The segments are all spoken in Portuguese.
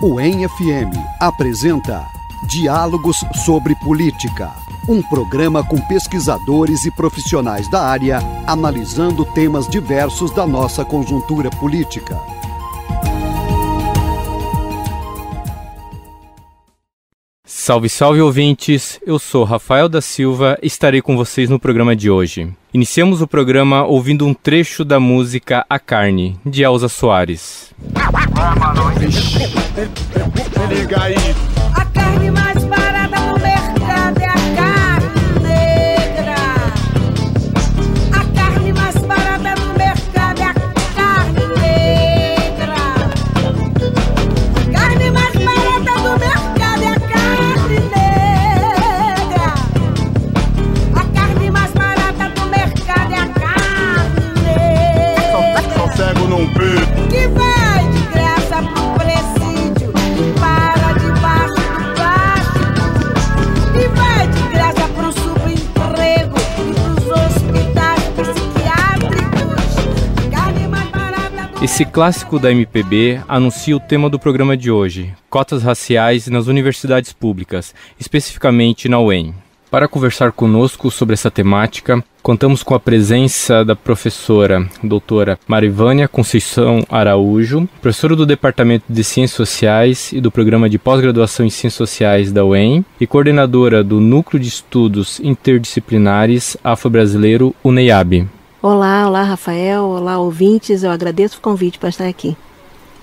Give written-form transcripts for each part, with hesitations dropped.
O EM-FM apresenta Diálogos sobre Política, um programa com pesquisadores e profissionais da área analisando temas diversos da nossa conjuntura política. Salve, salve ouvintes! Eu sou Rafael da Silva e estarei com vocês no programa de hoje. Iniciamos o programa ouvindo um trecho da música A Carne, de Elza Soares. Liga aí. A carne mais barata no mercado é a carne negra. A carne mais barata no mercado é a carne negra. A carne mais barata no mercado é a carne negra. A carne mais barata do mercado é a carne negra. Só cego não vê. Que vai de graça pro presídio e para debaixo do plástico. E vai de graça pro subemprego e pros hospitais psiquiátricos. Carne mais barata do Esse clássico da MPB anuncia o tema do programa de hoje, cotas raciais nas universidades públicas, especificamente na UEM. Para conversar conosco sobre essa temática, contamos com a presença da professora doutora Marivânia Conceição Araújo, professora do Departamento de Ciências Sociais e do Programa de Pós-Graduação em Ciências Sociais da UEM e coordenadora do Núcleo de Estudos Interdisciplinares Afro-Brasileiro, UNEAB. Olá, Rafael, olá ouvintes, eu agradeço o convite para estar aqui.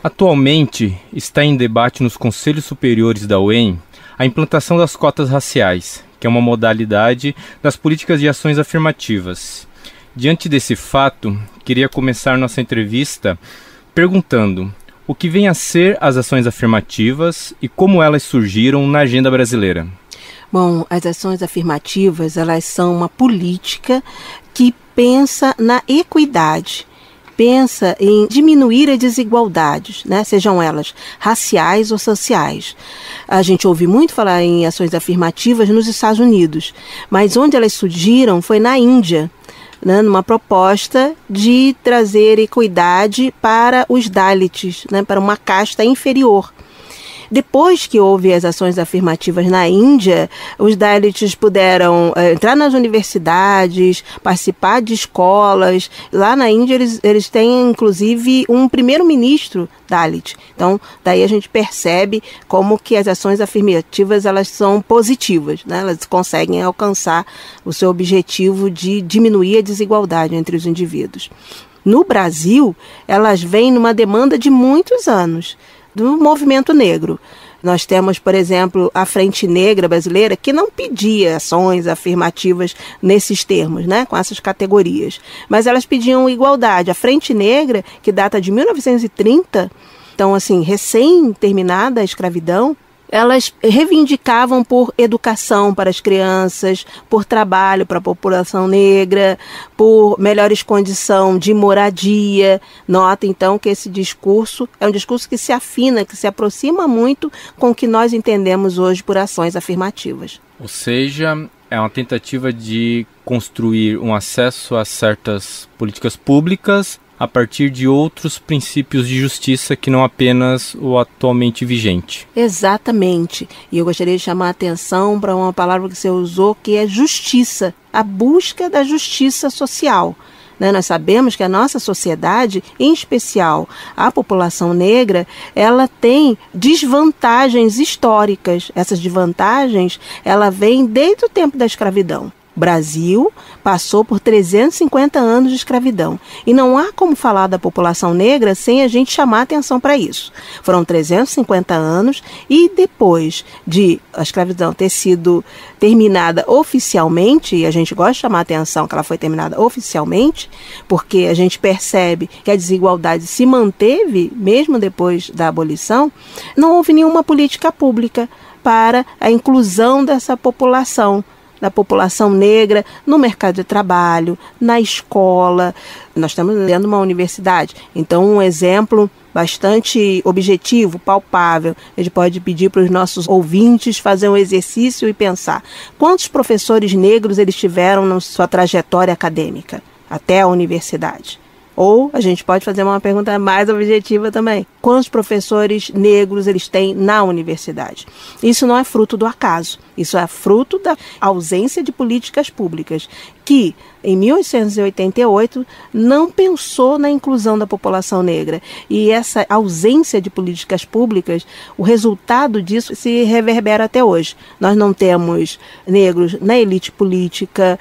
Atualmente está em debate nos Conselhos Superiores da UEM a implantação das cotas raciais, que é uma modalidade das políticas de ações afirmativas. Diante desse fato, queria começar nossa entrevista perguntando o que vem a ser as ações afirmativas e como elas surgiram na agenda brasileira. Bom, as ações afirmativas, elas são uma política que pensa na equidade, pensa em diminuir as desigualdades, né? Sejam elas raciais ou sociais. A gente ouve muito falar em ações afirmativas nos Estados Unidos, mas onde elas surgiram foi na Índia, né? Numa proposta de trazer equidade para os Dalits, né? Para uma casta inferior. Depois que houve as ações afirmativas na Índia, os Dalits puderam entrar nas universidades, participar de escolas. Lá na Índia eles têm inclusive um primeiro-ministro Dalit. Então, daí a gente percebe como que as ações afirmativas elas são positivas, né? Elas conseguem alcançar o seu objetivo de diminuir a desigualdade entre os indivíduos. No Brasil, elas vêm numa demanda de muitos anos do movimento negro. Nós temos, por exemplo, a Frente Negra Brasileira, que não pedia ações afirmativas nesses termos, né, com essas categorias, mas elas pediam igualdade. A Frente Negra, que data de 1930, então, assim, recém-terminada a escravidão, elas reivindicavam por educação para as crianças, por trabalho para a população negra, por melhores condições de moradia. Nota, então, que esse discurso é um discurso que se afina, que se aproxima muito com o que nós entendemos hoje por ações afirmativas. Ou seja, é uma tentativa de construir um acesso a certas políticas públicas a partir de outros princípios de justiça que não apenas o atualmente vigente. Exatamente. E eu gostaria de chamar a atenção para uma palavra que você usou, que é justiça, a busca da justiça social. Nós sabemos que a nossa sociedade, em especial a população negra, ela tem desvantagens históricas. Essas desvantagens, ela vem desde o tempo da escravidão. O Brasil passou por 350 anos de escravidão. E não há como falar da população negra sem a gente chamar atenção para isso. Foram 350 anos e depois de a escravidão ter sido terminada oficialmente, e a gente gosta de chamar atenção que ela foi terminada oficialmente, porque a gente percebe que a desigualdade se manteve mesmo depois da abolição, não houve nenhuma política pública para a inclusão dessa população, da população negra no mercado de trabalho, na escola. Nós estamos dentro de uma universidade, então um exemplo bastante objetivo, palpável. A gente pode pedir para os nossos ouvintes fazer um exercício e pensar quantos professores negros eles tiveram na sua trajetória acadêmica até a universidade. Ou a gente pode fazer uma pergunta mais objetiva também. Quantos professores negros eles têm na universidade? Isso não é fruto do acaso. Isso é fruto da ausência de políticas públicas, que em 1888 não pensou na inclusão da população negra. E essa ausência de políticas públicas, o resultado disso se reverbera até hoje. Nós não temos negros na elite política,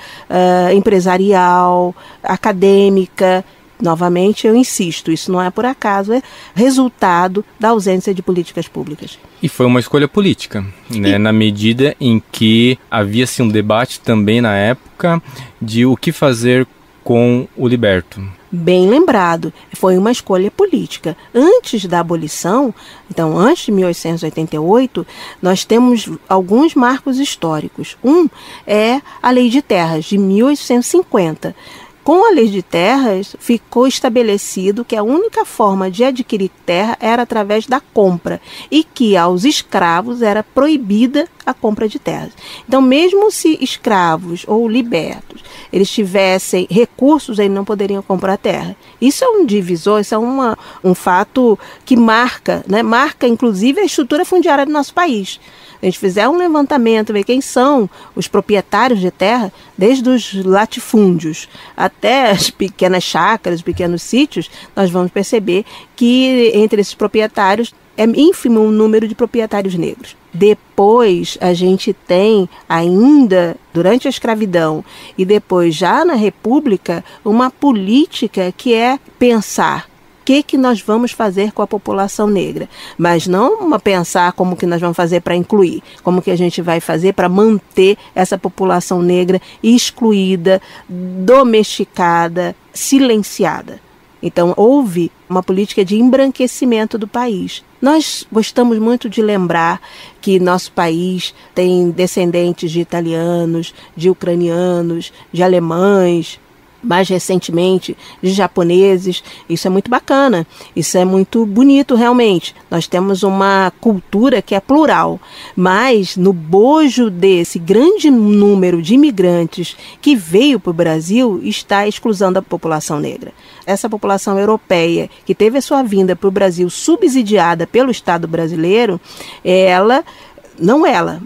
empresarial, acadêmica. Novamente, eu insisto, isso não é por acaso, é resultado da ausência de políticas públicas. E foi uma escolha política, né? Na medida em que havia-se um debate também na época de o que fazer com o liberto. Bem lembrado, foi uma escolha política. Antes da abolição, então antes de 1888, nós temos alguns marcos históricos. Um é a Lei de Terras, de 1850. Com a Lei de Terras, ficou estabelecido que a única forma de adquirir terra era através da compra e que aos escravos era proibida a compra de terras. Então, mesmo se escravos ou libertos, eles tivessem recursos, eles não poderiam comprar terra. Isso é um divisor, isso é um fato que marca, né? Marca inclusive a estrutura fundiária do nosso país. A gente fizer um levantamento, ver quem são os proprietários de terra, desde os latifúndios até as pequenas chácaras, os pequenos sítios, nós vamos perceber que entre esses proprietários é ínfimo o número de proprietários negros. Depois a gente tem ainda, durante a escravidão e depois já na República, uma política que é pensar o que nós vamos fazer com a população negra, mas não pensar como que nós vamos fazer para incluir, como que a gente vai fazer para manter essa população negra excluída, domesticada, silenciada. Então houve uma política de embranquecimento do país. Nós gostamos muito de lembrar que nosso país tem descendentes de italianos, de ucranianos, de alemães, mais recentemente de japoneses. Isso é muito bacana, isso é muito bonito realmente. Nós temos uma cultura que é plural, mas no bojo desse grande número de imigrantes que veio para o Brasil está a exclusão da população negra. Essa população europeia que teve a sua vinda para o Brasil subsidiada pelo Estado brasileiro,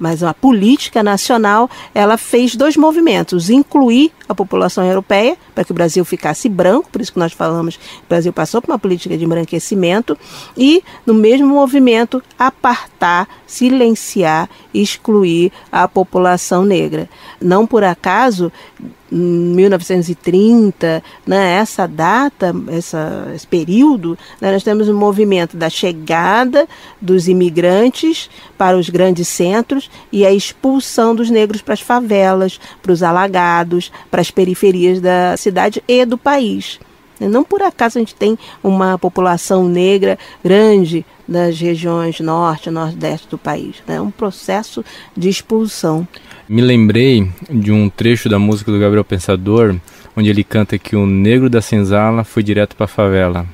mas a política nacional, ela fez dois movimentos: incluir a população europeia, para que o Brasil ficasse branco, por isso que nós falamos que o Brasil passou por uma política de embranquecimento, e no mesmo movimento apartar, silenciar, excluir a população negra. Não por acaso, em 1930, né, essa data, esse período, né, nós temos um movimento da chegada dos imigrantes para os grandes centros e a expulsão dos negros para as favelas, para os alagados, para as periferias da cidade e do país. Não por acaso a gente tem uma população negra grande nas regiões norte e nordeste do país. É um processo de expulsão. Me lembrei de um trecho da música do Gabriel Pensador, onde ele canta que o negro da senzala foi direto para a favela.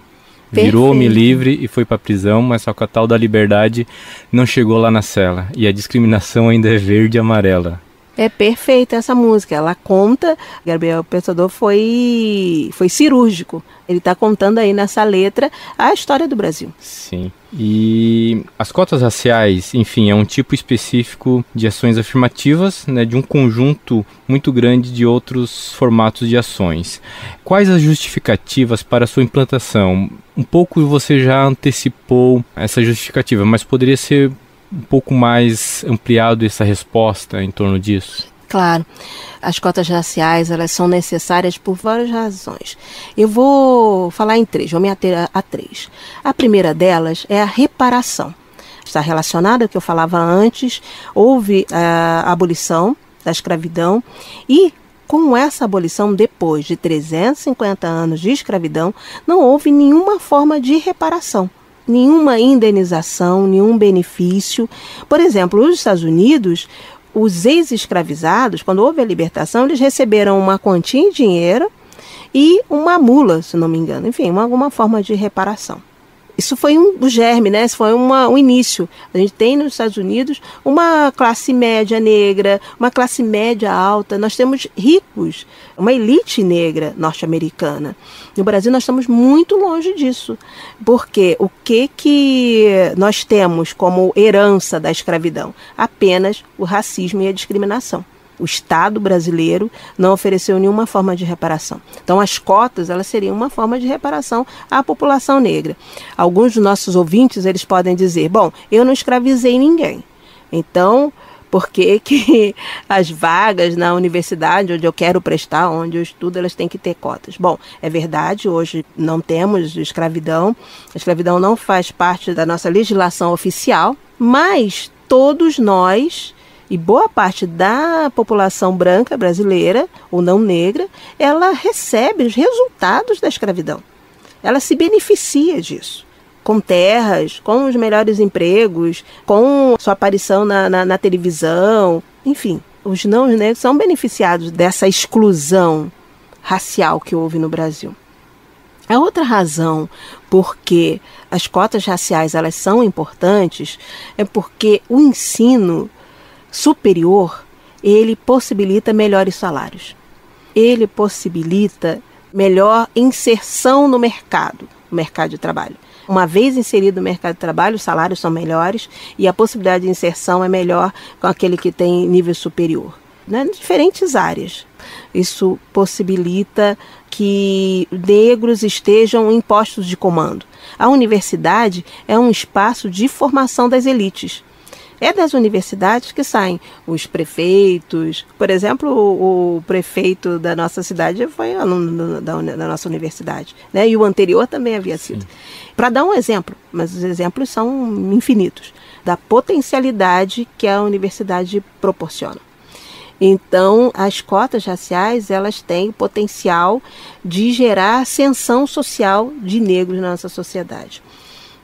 Virou-me livre e foi para a prisão, mas só que a tal da liberdade não chegou lá na cela. E a discriminação ainda é verde e amarela. É perfeita essa música, ela conta, Gabriel Pensador foi cirúrgico, ele está contando aí nessa letra a história do Brasil. Sim, e as cotas raciais, enfim, é um tipo específico de ações afirmativas, né, de um conjunto muito grande de outros formatos de ações. Quais as justificativas para a sua implantação? Um pouco você já antecipou essa justificativa, mas poderia ser um pouco mais ampliado essa resposta em torno disso? Claro, as cotas raciais, elas são necessárias por várias razões. Eu vou falar em três, vou me ater a três. A primeira delas é a reparação. Está relacionada ao que eu falava antes, houve a abolição da escravidão e com essa abolição, depois de 350 anos de escravidão, não houve nenhuma forma de reparação. Nenhuma indenização, nenhum benefício. Por exemplo, nos Estados Unidos, os ex-escravizados, quando houve a libertação, eles receberam uma quantia em dinheiro e uma mula, se não me engano. Enfim, alguma forma de reparação. Isso foi o germe, né? Isso foi um início. A gente tem nos Estados Unidos uma classe média negra, uma classe média alta. Nós temos ricos, uma elite negra norte-americana. No Brasil nós estamos muito longe disso. Porque o que nós temos como herança da escravidão? Apenas o racismo e a discriminação. O Estado brasileiro não ofereceu nenhuma forma de reparação. Então, as cotas, elas seriam uma forma de reparação à população negra. Alguns dos nossos ouvintes, eles podem dizer, bom, eu não escravizei ninguém. Então, por que as vagas na universidade, onde eu quero prestar, onde eu estudo, elas têm que ter cotas? Bom, é verdade, hoje não temos escravidão. A escravidão não faz parte da nossa legislação oficial, mas todos nós... E boa parte da população branca brasileira, ou não negra, ela recebe os resultados da escravidão. Ela se beneficia disso. Com terras, com os melhores empregos, com sua aparição na televisão. Enfim, os não negros são beneficiados dessa exclusão racial que houve no Brasil. A outra razão porque as cotas raciais elas são importantes é porque o ensino superior, ele possibilita melhores salários. Ele possibilita melhor inserção no mercado de trabalho. Uma vez inserido no mercado de trabalho, os salários são melhores e a possibilidade de inserção é melhor com aquele que tem nível superior. Né? Em diferentes áreas. Isso possibilita que negros estejam em postos de comando. A universidade é um espaço de formação das elites. É das universidades que saem os prefeitos. Por exemplo, o prefeito da nossa cidade foi aluno da nossa universidade, né? E o anterior também havia sido. Para dar um exemplo, mas os exemplos são infinitos, da potencialidade que a universidade proporciona. Então, as cotas raciais, elas têm o potencial de gerar ascensão social de negros na nossa sociedade.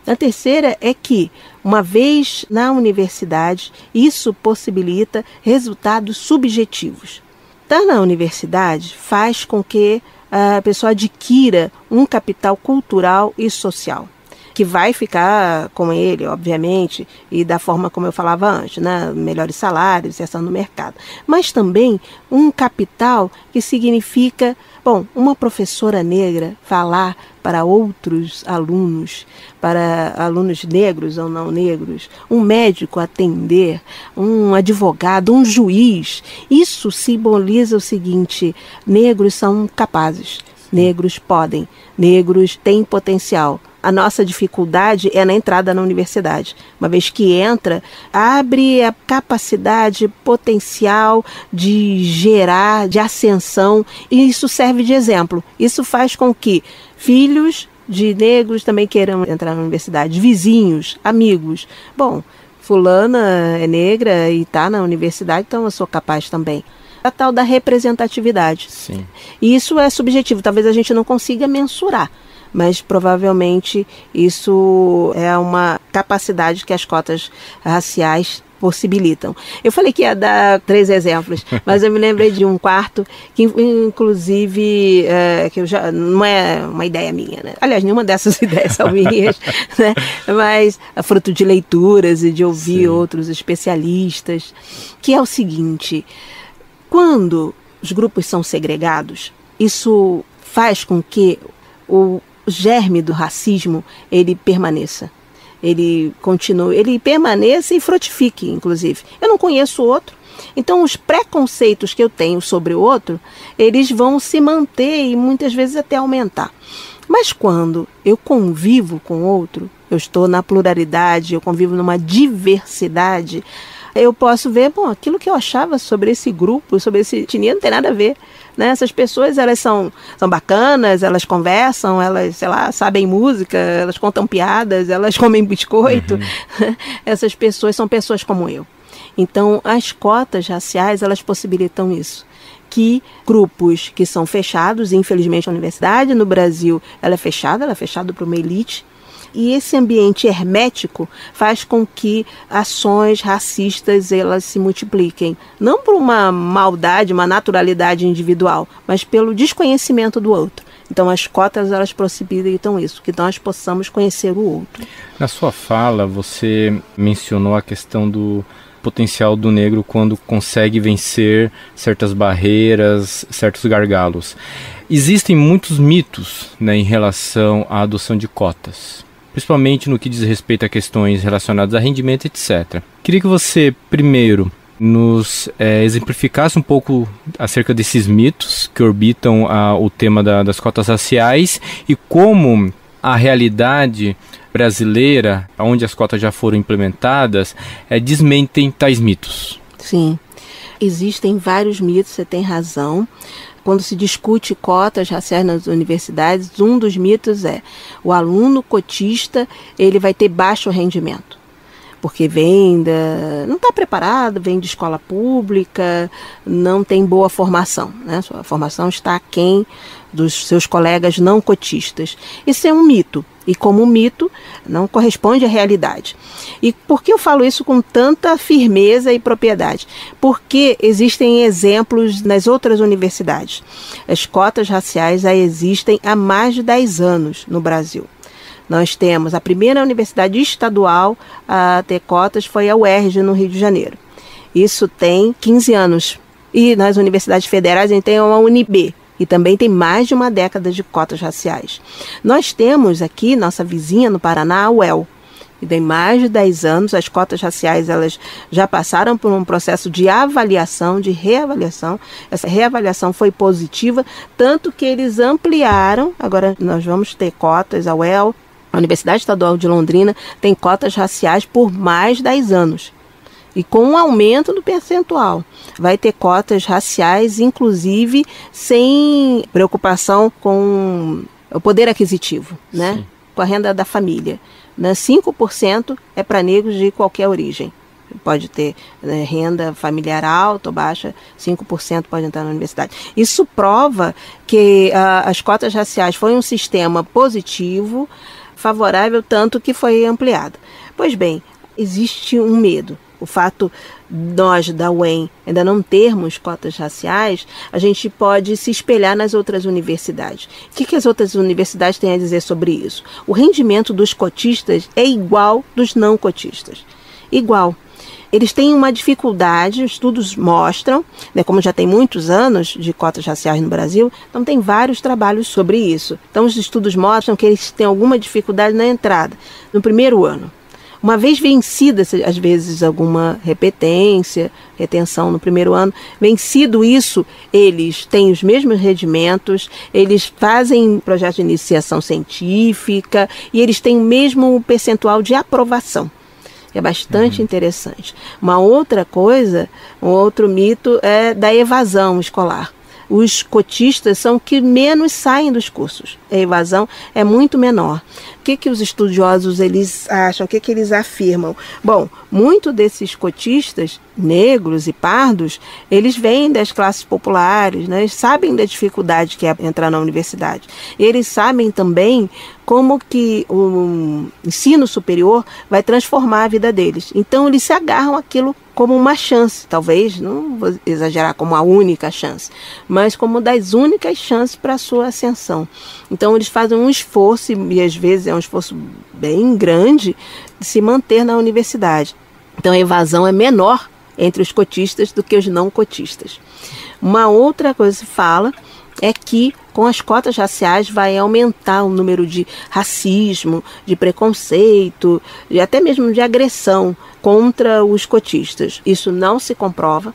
A terceira é que, uma vez na universidade, isso possibilita resultados subjetivos. Estar na universidade faz com que a pessoa adquira um capital cultural e social, que vai ficar com ele, obviamente, e da forma como eu falava antes, né? Melhores salários, inserção no mercado. Mas também um capital que significa, bom, uma professora negra falar para outros alunos, para alunos negros ou não negros, um médico atender, um advogado, um juiz. Isso simboliza o seguinte: negros são capazes, negros podem, negros têm potencial. A nossa dificuldade é na entrada na universidade. Uma vez que entra, abre a capacidade potencial de gerar, de ascensão, e isso serve de exemplo. Isso faz com que filhos de negros também queiram entrar na universidade, vizinhos, amigos. Bom, fulana é negra e está na universidade, então eu sou capaz também. A tal da representatividade. Sim. E isso é subjetivo, talvez a gente não consiga mensurar. Mas provavelmente isso é uma capacidade que as cotas raciais possibilitam. Eu falei que ia dar 3 exemplos, mas eu me lembrei de um quarto que inclusive que eu já não é uma ideia minha, né? Aliás, nenhuma dessas ideias são minhas, né? Mas é fruto de leituras e de ouvir outros especialistas, que é o seguinte: quando os grupos são segregados, isso faz com que o germe do racismo ele permaneça. Ele continue, ele permaneça e frutifique, inclusive. Eu não conheço o outro, então os preconceitos que eu tenho sobre o outro, eles vão se manter e muitas vezes até aumentar. Mas quando eu convivo com o outro, eu estou na pluralidade, eu convivo numa diversidade, eu posso ver, bom, aquilo que eu achava sobre esse grupo, sobre esse etnia, não tem nada a ver. Né? Essas pessoas, elas são bacanas, elas conversam, elas, sei lá, sabem música, elas contam piadas, elas comem biscoito. Essas pessoas são pessoas como eu. Então, as cotas raciais, elas possibilitam isso. Que grupos que são fechados, infelizmente a universidade no Brasil, ela é fechada para uma elite. E esse ambiente hermético faz com que ações racistas elas se multipliquem. Não por uma maldade, uma naturalidade individual, mas pelo desconhecimento do outro. Então as cotas, elas possibilitam isso, que nós possamos conhecer o outro. Na sua fala, você mencionou a questão do potencial do negro quando consegue vencer certas barreiras, certos gargalos. Existem muitos mitos, né, em relação à adoção de cotas, principalmente no que diz respeito a questões relacionadas a rendimento, etc. Queria que você, primeiro, nos exemplificasse um pouco acerca desses mitos que orbitam o tema das cotas raciais e como a realidade brasileira, onde as cotas já foram implementadas, desmentem tais mitos. Sim, existem vários mitos, você tem razão. Quando se discute cotas raciais nas universidades, um dos mitos é o aluno cotista, ele vai ter baixo rendimento, porque não está preparado, vem de escola pública, não tem boa formação, né? Sua formação está aquém dos seus colegas não cotistas. Isso é um mito, e como mito, não corresponde à realidade. E por que eu falo isso com tanta firmeza e propriedade? Porque existem exemplos nas outras universidades. As cotas raciais já existem há mais de 10 anos no Brasil. Nós temos a primeira universidade estadual a ter cotas, foi a UERJ, no Rio de Janeiro. Isso tem 15 anos. E nas universidades federais a gente tem uma UNB, e também tem mais de uma década de cotas raciais. Nós temos aqui, nossa vizinha no Paraná, a UEL, e tem mais de 10 anos. As cotas raciais, elas já passaram por um processo de avaliação, de reavaliação. Essa reavaliação foi positiva, tanto que eles ampliaram. Agora nós vamos ter cotas, a UEL, a Universidade Estadual de Londrina, tem cotas raciais por mais de 10 anos. E com um aumento do percentual. Vai ter cotas raciais, inclusive, sem preocupação com o poder aquisitivo, né? Sim. Com a renda da família. 5% é para negros de qualquer origem. Pode ter renda familiar alta ou baixa, 5% pode entrar na universidade. Isso prova que as cotas raciais foi um sistema positivo, favorável, tanto que foi ampliado. Pois bem, existe um medo. O fato de nós, da UEM, ainda não termos cotas raciais, a gente pode se espelhar nas outras universidades. O que as outras universidades têm a dizer sobre isso? O rendimento dos cotistas é igual dos não cotistas. Igual. Eles têm uma dificuldade, os estudos mostram, né, como já tem muitos anos de cotas raciais no Brasil, então tem vários trabalhos sobre isso. Então os estudos mostram que eles têm alguma dificuldade na entrada, no primeiro ano. Uma vez vencida, às vezes, alguma retenção no primeiro ano, vencido isso, eles têm os mesmos rendimentos, eles fazem projetos de iniciação científica e eles têm o mesmo percentual de aprovação. É bastante interessante. Uma outra coisa, um outro mito é da evasão escolar. Os cotistas são que menos saem dos cursos. A evasão é muito menor. O que os estudiosos eles acham? O que eles afirmam? Bom, muitos desses cotistas, negros e pardos, eles vêm das classes populares, né? Eles sabem da dificuldade que é entrar na universidade. Eles sabem também como que o ensino superior vai transformar a vida deles. Então, eles se agarram àquilo como uma chance, talvez, não vou exagerar como a única chance, mas como das únicas chances para a sua ascensão. Então, eles fazem um esforço, e às vezes é um esforço bem grande, de se manter na universidade. Então, a evasão é menor entre os cotistas do que os não cotistas. Uma outra coisa que se fala é que com as cotas raciais vai aumentar o número de racismo, de preconceito, e até mesmo de agressão contra os cotistas. Isso não se comprova.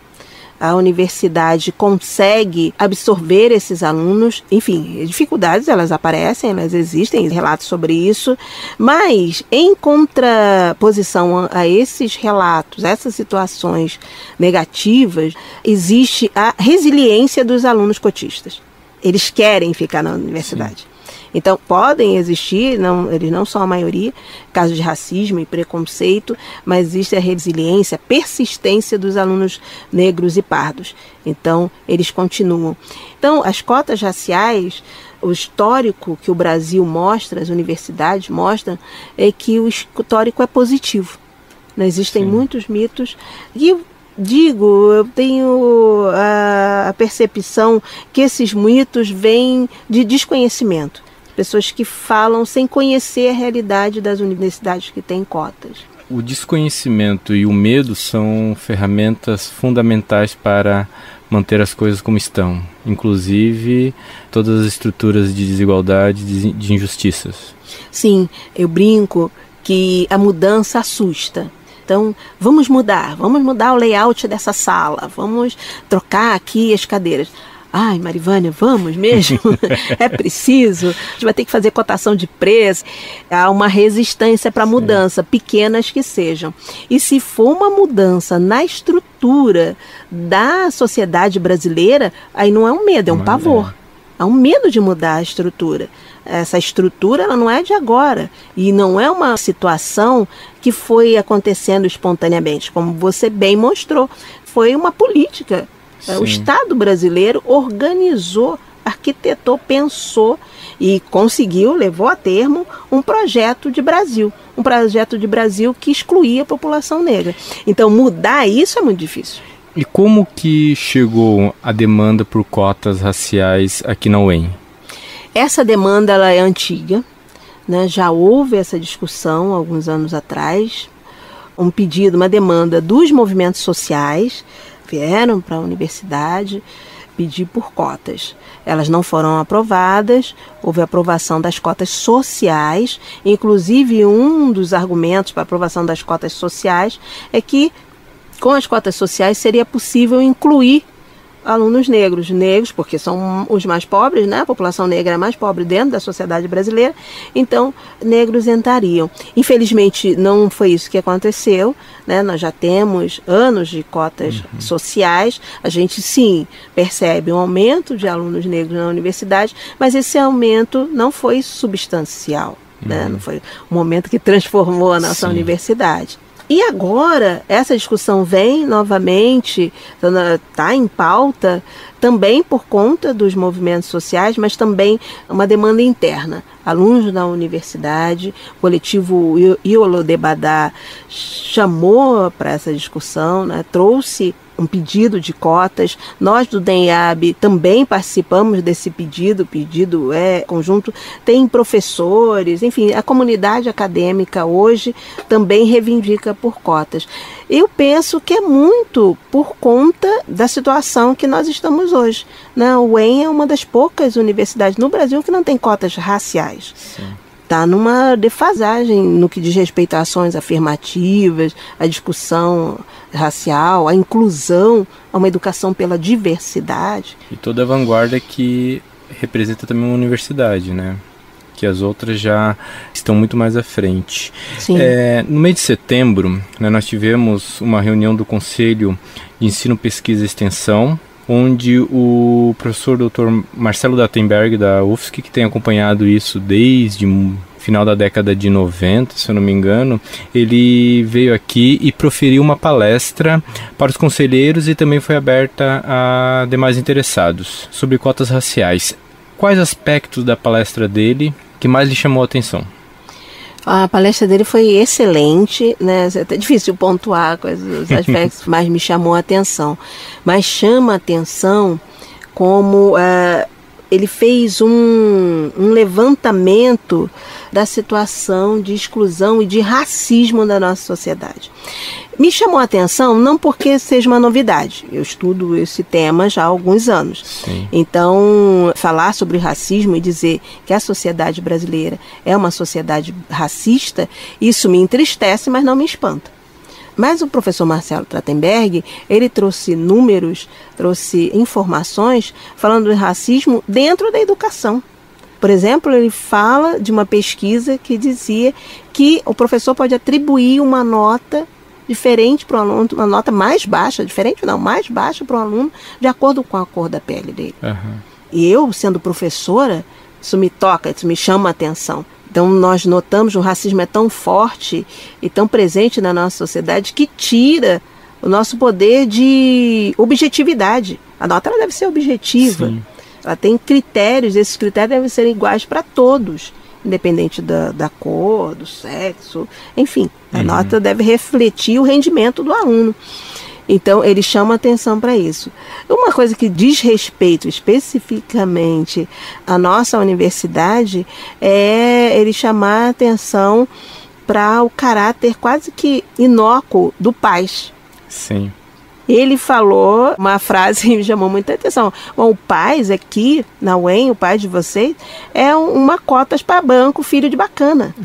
A universidade consegue absorver esses alunos. Enfim, dificuldades elas aparecem, elas existem, relatos sobre isso. Mas, em contraposição a esses relatos, essas situações negativas, existe a resiliência dos alunos cotistas. Eles querem ficar na universidade. Sim. Então, podem existir, eles não são a maioria, casos de racismo e preconceito, mas existe a resiliência, a persistência dos alunos negros e pardos. Então, eles continuam. Então, as cotas raciais, o histórico que o Brasil mostra, as universidades mostram, é que o histórico é positivo. Não existem muitos mitos. E eu tenho a percepção que esses mitos vêm de desconhecimento. Pessoas que falam sem conhecer a realidade das universidades que têm cotas. O desconhecimento e o medo são ferramentas fundamentais para manter as coisas como estão, inclusive todas as estruturas de desigualdade, de injustiças. Sim, eu brinco que a mudança assusta. Então, vamos mudar o layout dessa sala, vamos trocar aqui as cadeiras. Ai, Marivânia, vamos mesmo? É preciso? A gente vai ter que fazer cotação de preço. Há uma resistência para a mudança, pequenas que sejam. E se for uma mudança na estrutura da sociedade brasileira, aí não é um medo, é um pavor. Há um medo de mudar a estrutura. Essa estrutura ela não é de agora e não é uma situação que foi acontecendo espontaneamente, como você bem mostrou. Foi uma política. Sim. O Estado brasileiro organizou, arquitetou, pensou e conseguiu, levou a termo um projeto de Brasil. Um projeto de Brasil que excluía a população negra. Então mudar isso é muito difícil. E como que chegou a demanda por cotas raciais aqui na UEM? Essa demanda ela é antiga, né? Já houve essa discussão alguns anos atrás. Um pedido, uma demanda dos movimentos sociais vieram para a universidade pedir por cotas. Elas não foram aprovadas, houve aprovação das cotas sociais, inclusive um dos argumentos para a aprovação das cotas sociais é que com as cotas sociais seria possível incluir alunos negros, porque são os mais pobres, né? A população negra é mais pobre dentro da sociedade brasileira, então negros entrariam. Infelizmente não foi isso que aconteceu, né? Nós já temos anos de cotas sociais, a gente sim percebe um aumento de alunos negros na universidade, mas esse aumento não foi substancial, né? Não foi um momento que transformou a nossa universidade. E agora, essa discussão vem novamente, está em pauta, também por conta dos movimentos sociais, mas também uma demanda interna. Alunos da universidade, o coletivo Iolodebadá chamou para essa discussão, né, trouxe um pedido de cotas. Nós do DENIAB também participamos desse pedido, o pedido é conjunto, tem professores, enfim, a comunidade acadêmica hoje também reivindica por cotas. Eu penso que é muito por conta da situação que nós estamos hoje, né? O UEM é uma das poucas universidades no Brasil que não tem cotas raciais. Está numa defasagem no que diz respeito a ações afirmativas, a discussão racial, a inclusão, a uma educação pela diversidade. E toda a vanguarda que representa também uma universidade, né? Que as outras já estão muito mais à frente. No mês de setembro, né, nós tivemos uma reunião do Conselho de Ensino, Pesquisa e Extensão, onde o professor Dr. Marcelo Dattenberg, da UFSC, que tem acompanhado isso desde o final da década de 90, se eu não me engano, ele veio aqui e proferiu uma palestra para os conselheiros e também foi aberta a demais interessados sobre cotas raciais. Quais aspectos da palestra dele que mais lhe chamou a atenção? A palestra dele foi excelente, né? É até difícil pontuar quais os aspectos que mais me chamou a atenção. Mas chama a atenção como ele fez um levantamento da situação de exclusão e de racismo da nossa sociedade. Me chamou a atenção não porque seja uma novidade, eu estudo esse tema já há alguns anos. Sim. Então, falar sobre racismo e dizer que a sociedade brasileira é uma sociedade racista, isso me entristece, mas não me espanta. Mas o professor Marcelo Dattenberg, ele trouxe números, trouxe informações falando de racismo dentro da educação. Por exemplo, ele fala de uma pesquisa que dizia que o professor pode atribuir uma nota diferente para o aluno, uma nota mais baixa, mais baixa para o aluno, de acordo com a cor da pele dele. E eu, sendo professora, isso me toca, isso me chama a atenção. Então nós notamos que o racismo é tão forte e tão presente na nossa sociedade que tira o nosso poder de objetividade. A nota ela deve ser objetiva. Sim. Ela tem critérios, esses critérios devem ser iguais para todos, independente da cor, do sexo, enfim. A nota deve refletir o rendimento do aluno. Então, ele chama atenção para isso. Uma coisa que diz respeito especificamente à nossa universidade é ele chamar atenção para o caráter quase que inócuo do PAS. Sim. Ele falou uma frase que me chamou muita atenção. Bom, o PAS aqui, na UEM, o PAS de vocês, é uma cotas para banco, filho de bacana.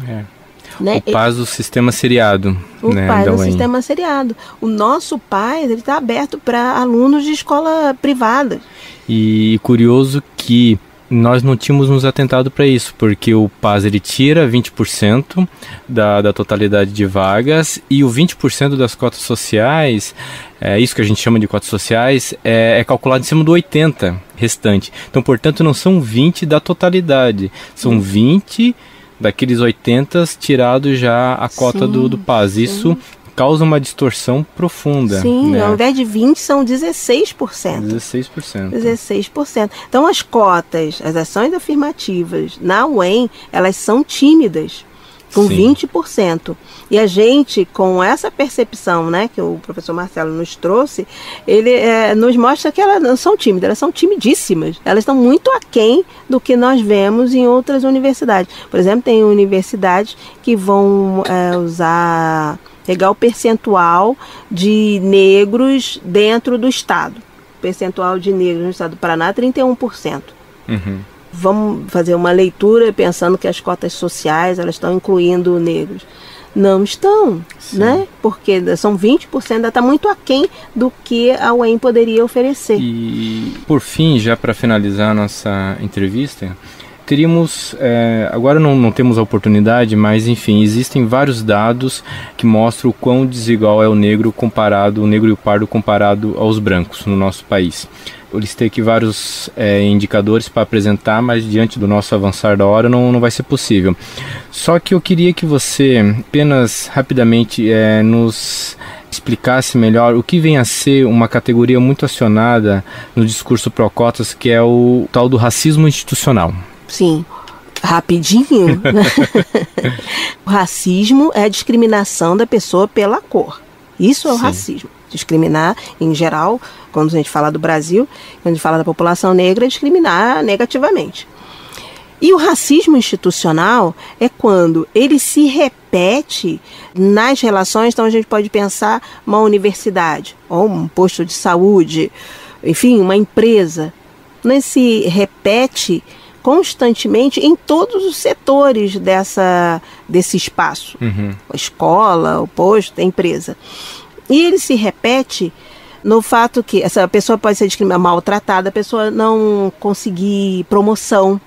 Né? O PAS do sistema seriado. O né, PAS da do UEM. sistema seriado. O nosso PAS está aberto para alunos de escola privada. E curioso que nós não tínhamos nos atentado para isso, porque o PAS ele tira 20% da totalidade de vagas e o 20% das cotas sociais, isso que a gente chama de cotas sociais, é calculado em cima do 80% restante. Então, portanto, não são 20% da totalidade, são 20% daqueles 80% tirado já a cota do PAS. Isso causa uma distorção profunda. Sim, né? ao invés de 20% são 16%. 16%. Então as cotas, as ações afirmativas na UEM, elas são tímidas, com 20%. E a gente, com essa percepção, né, que o professor Marcelo nos trouxe, ele nos mostra que elas não são tímidas, elas são timidíssimas. Elas estão muito aquém do que nós vemos em outras universidades. Por exemplo, tem universidades que vão pegar o percentual de negros dentro do estado. O percentual de negros no estado do Paraná é 31%. Vamos fazer uma leitura pensando que as cotas sociais elas estão incluindo negros. Não estão, né? Porque são 20%, ainda está muito aquém do que a UEM poderia oferecer. E, por fim, já para finalizar a nossa entrevista, teríamos, agora não temos a oportunidade, mas enfim, existem vários dados que mostram o quão desigual é o negro e o pardo comparado aos brancos no nosso país. Eu listei aqui vários indicadores para apresentar, mas diante do nosso avançar da hora não vai ser possível. Só que eu queria que você apenas rapidamente nos explicasse melhor o que vem a ser uma categoria muito acionada no discurso pró-cotas, que é o tal do racismo institucional. Sim, rapidinho. O racismo é a discriminação da pessoa pela cor. Isso é o racismo. Discriminar, em geral, quando a gente fala do Brasil, quando a gente fala da população negra, é discriminar negativamente. E o racismo institucional é quando ele se repete nas relações. Então a gente pode pensar uma universidade, ou um posto de saúde, enfim, uma empresa. Ele se repete constantemente em todos os setores desse espaço. A escola, o posto, a empresa. E ele se repete no fato que essa pessoa pode ser maltratada, a pessoa não conseguir promoção,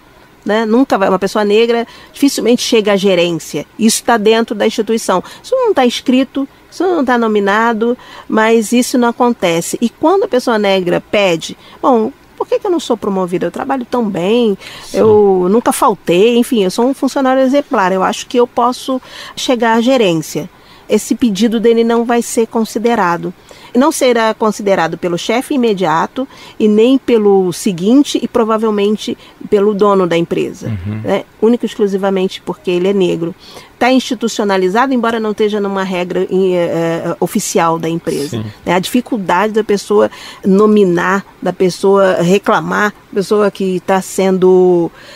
né? Nunca vai, uma pessoa negra dificilmente chega à gerência. Isso está dentro da instituição. Isso não está escrito, isso não está nominado, mas isso não acontece. E quando a pessoa negra pede, bom, por que eu não sou promovida? Eu trabalho tão bem, eu nunca faltei, enfim, eu sou um funcionário exemplar, eu acho que eu posso chegar à gerência. Esse pedido dele não vai ser considerado. Não será considerado pelo chefe imediato e nem pelo seguinte e provavelmente pelo dono da empresa. Né? Único e exclusivamente porque ele é negro. Está institucionalizado, embora não esteja numa regra oficial da empresa. A dificuldade da pessoa nominar, da pessoa reclamar, da pessoa que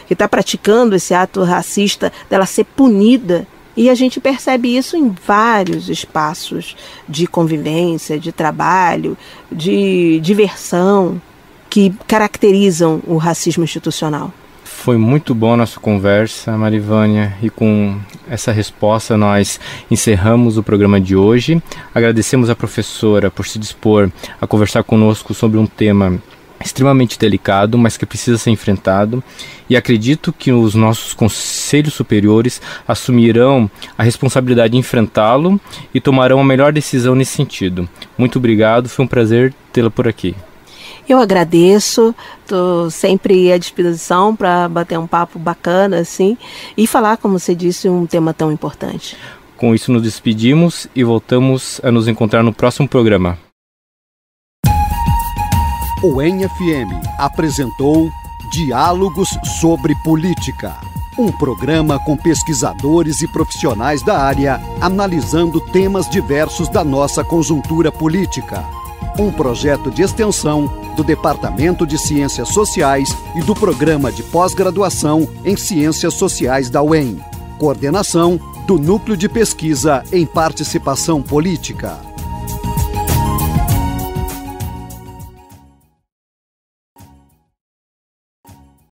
está praticando esse ato racista, dela ser punida. E a gente percebe isso em vários espaços de convivência, de trabalho, de diversão, que caracterizam o racismo institucional. Foi muito bom a nossa conversa, Marivânia, e com essa resposta nós encerramos o programa de hoje. Agradecemos à professora por se dispor a conversar conosco sobre um tema extremamente delicado, mas que precisa ser enfrentado, e acredito que os nossos conselhos superiores assumirão a responsabilidade de enfrentá-lo e tomarão a melhor decisão nesse sentido. Muito obrigado, foi um prazer tê-la por aqui. Eu agradeço, estou sempre à disposição para bater um papo bacana assim, e falar, como você disse, um tema tão importante. Com isso nos despedimos e voltamos a nos encontrar no próximo programa. O UEM-FM apresentou Diálogos sobre Política, um programa com pesquisadores e profissionais da área analisando temas diversos da nossa conjuntura política. um projeto de extensão do Departamento de Ciências Sociais e do Programa de Pós-Graduação em Ciências Sociais da UEM. Coordenação do Núcleo de Pesquisa em Participação Política.